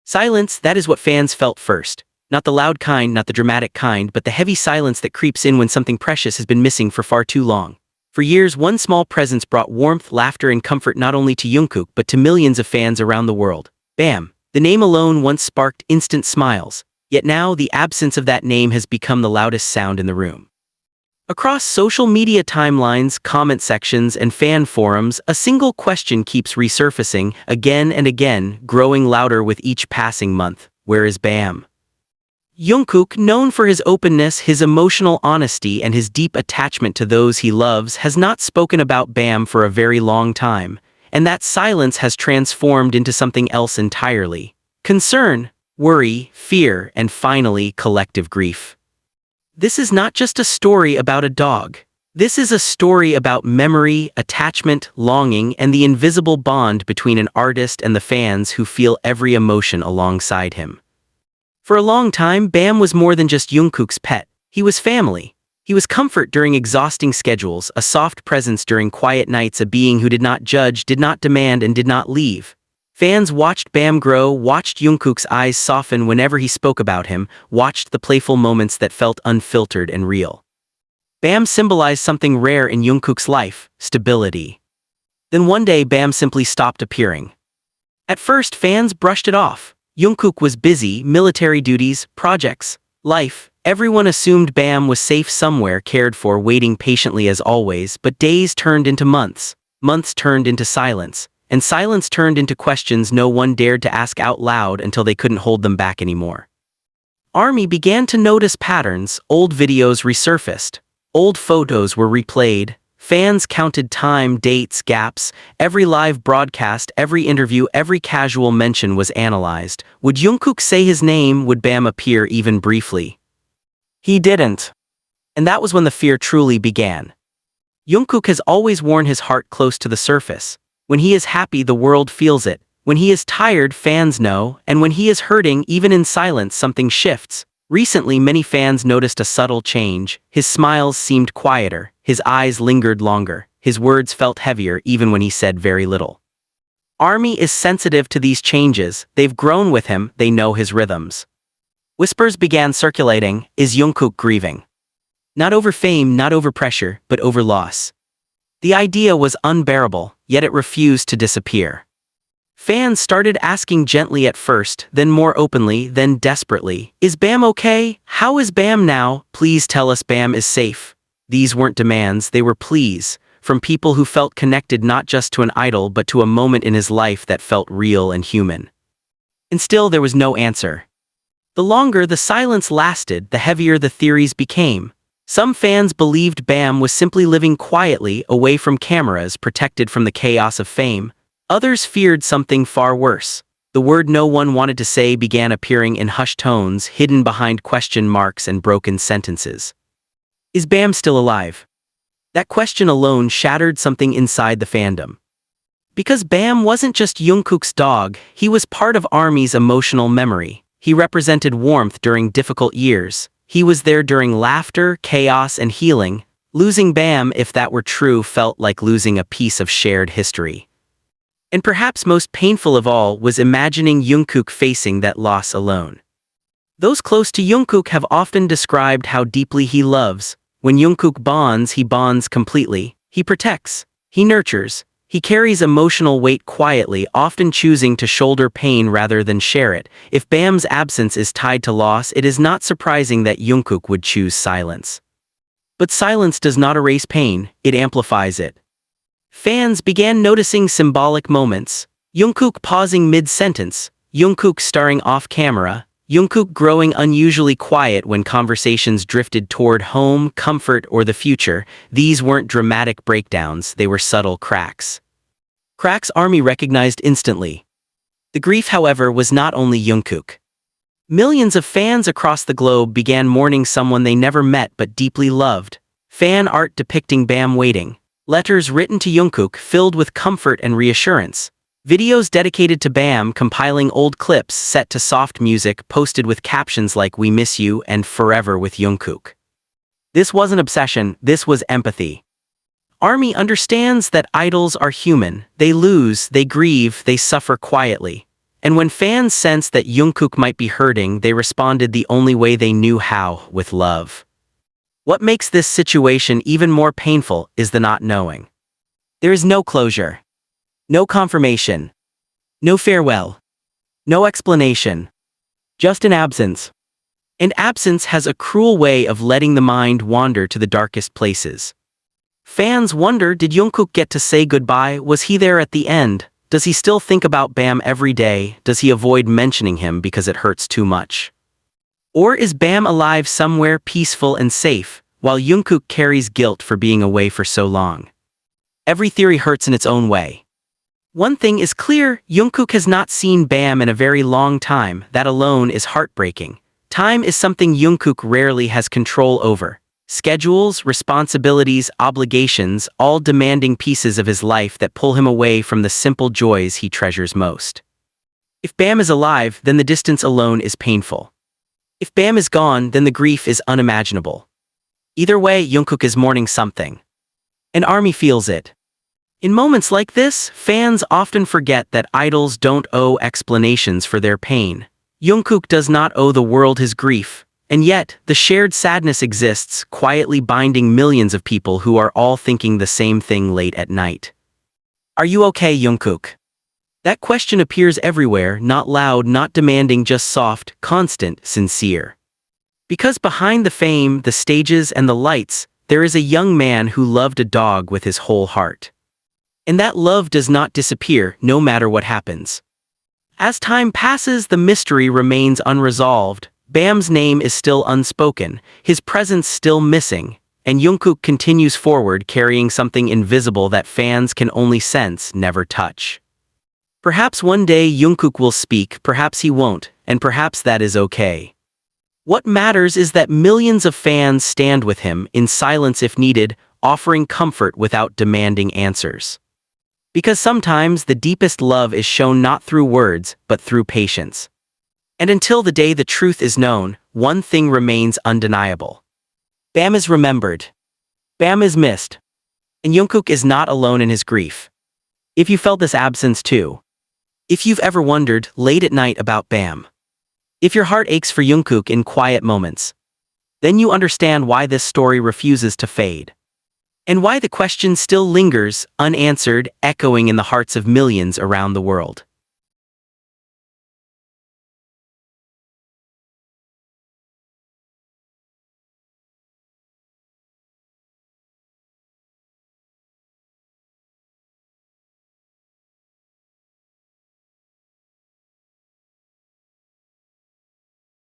Silence, that is what fans felt first. Not the loud kind, not the dramatic kind, but the heavy silence that creeps in when something precious has been missing for far too long. For years, one small presence brought warmth, laughter, and comfort not only to Jungkook but to millions of fans around the world. Bam! The name alone once sparked instant smiles, yet now the absence of that name has become the loudest sound in the room. Across social media timelines, comment sections, and fan forums, a single question keeps resurfacing, again and again, growing louder with each passing month. Where is Bam? Jungkook, known for his openness, his emotional honesty, and his deep attachment to those he loves, has not spoken about Bam for a very long time, and that silence has transformed into something else entirely. Concern, worry, fear, and finally, collective grief. This is not just a story about a dog. This is a story about memory, attachment, longing, and the invisible bond between an artist and the fans who feel every emotion alongside him. For a long time, Bam was more than just Jungkook's pet. He was family. He was comfort during exhausting schedules, a soft presence during quiet nights, a being who did not judge, did not demand, and did not leave. Fans watched Bam grow, watched Jungkook's eyes soften whenever he spoke about him, watched the playful moments that felt unfiltered and real. Bam symbolized something rare in Jungkook's life: stability. Then one day Bam simply stopped appearing. At first, fans brushed it off. Jungkook was busy, military duties, projects, life. Everyone assumed Bam was safe somewhere, cared for, waiting patiently as always, but days turned into months. Months turned into silence. And silence turned into questions no one dared to ask out loud until they couldn't hold them back anymore. ARMY began to notice patterns. Old videos resurfaced. Old photos were replayed. Fans counted time, dates, gaps. Every live broadcast, every interview, every casual mention was analyzed. Would Jungkook say his name? Would Bam appear even briefly? He didn't. And that was when the fear truly began. Jungkook has always worn his heart close to the surface. When he is happy, the world feels it. When he is tired, fans know. And when he is hurting, even in silence, something shifts. Recently, many fans noticed a subtle change. His smiles seemed quieter. His eyes lingered longer. His words felt heavier even when he said very little. ARMY is sensitive to these changes. They've grown with him. They know his rhythms. Whispers began circulating. Is Jungkook grieving? Not over fame, not over pressure, but over loss. The idea was unbearable, yet it refused to disappear. Fans started asking gently at first, then more openly, then desperately. Is Bam okay? How is Bam now? Please tell us Bam is safe. These weren't demands, they were pleas, from people who felt connected not just to an idol but to a moment in his life that felt real and human. And still there was no answer. The longer the silence lasted, the heavier the theories became. Some fans believed Bam was simply living quietly, away from cameras, protected from the chaos of fame. Others feared something far worse. The word no one wanted to say began appearing in hushed tones, hidden behind question marks and broken sentences. Is Bam still alive? That question alone shattered something inside the fandom. Because Bam wasn't just Jungkook's dog, he was part of ARMY's emotional memory. He represented warmth during difficult years. He was there during laughter, chaos, and healing. Losing Bam, if that were true, felt like losing a piece of shared history. And perhaps most painful of all was imagining Jungkook facing that loss alone. Those close to Jungkook have often described how deeply he loves. When Jungkook bonds, he bonds completely. He protects. He nurtures. He carries emotional weight quietly, often choosing to shoulder pain rather than share it. If Bam's absence is tied to loss, it is not surprising that Jungkook would choose silence. But silence does not erase pain, it amplifies it. Fans began noticing symbolic moments. Jungkook pausing mid-sentence, Jungkook starring off-camera, Jungkook growing unusually quiet when conversations drifted toward home, comfort, or the future. These weren't dramatic breakdowns, they were subtle cracks. Cracks ARMY recognized instantly. The grief, however, was not only Jungkook. Millions of fans across the globe began mourning someone they never met but deeply loved. Fan art depicting Bam waiting. Letters written to Jungkook filled with comfort and reassurance. Videos dedicated to Bam compiling old clips set to soft music posted with captions like "We miss you" and "Forever with Jungkook." This wasn't obsession, this was empathy. ARMY understands that idols are human. They lose, they grieve, they suffer quietly. And when fans sensed that Jungkook might be hurting, they responded the only way they knew how, with love. What makes this situation even more painful is the not knowing. There is no closure, no confirmation, no farewell, no explanation, just an absence. And absence has a cruel way of letting the mind wander to the darkest places. Fans wonder, did Jungkook get to say goodbye? Was he there at the end? Does he still think about Bam every day? Does he avoid mentioning him because it hurts too much? Or is Bam alive somewhere peaceful and safe, while Jungkook carries guilt for being away for so long? Every theory hurts in its own way. One thing is clear, Jungkook has not seen Bam in a very long time. That alone is heartbreaking. Time is something Jungkook rarely has control over. Schedules, responsibilities, obligations, all demanding pieces of his life that pull him away from the simple joys he treasures most. If Bam is alive, then the distance alone is painful. If Bam is gone, then the grief is unimaginable. Either way, Jungkook is mourning something. An army feels it. In moments like this, fans often forget that idols don't owe explanations for their pain. Jungkook does not owe the world his grief, and yet, the shared sadness exists, quietly binding millions of people who are all thinking the same thing late at night. Are you okay, Jungkook? That question appears everywhere, not loud, not demanding, just soft, constant, sincere. Because behind the fame, the stages, and the lights, there is a young man who loved a dog with his whole heart. And that love does not disappear, no matter what happens. As time passes, the mystery remains unresolved. Bam's name is still unspoken, his presence still missing, and Jungkook continues forward carrying something invisible that fans can only sense, never touch. Perhaps one day Jungkook will speak, perhaps he won't, and perhaps that is okay. What matters is that millions of fans stand with him, in silence if needed, offering comfort without demanding answers. Because sometimes the deepest love is shown not through words, but through patience. And until the day the truth is known, one thing remains undeniable. Bam is remembered. Bam is missed. And Jungkook is not alone in his grief. If you felt this absence too. If you've ever wondered, late at night, about Bam. If your heart aches for Jungkook in quiet moments. Then you understand why this story refuses to fade. And why the question still lingers, unanswered, echoing in the hearts of millions around the world.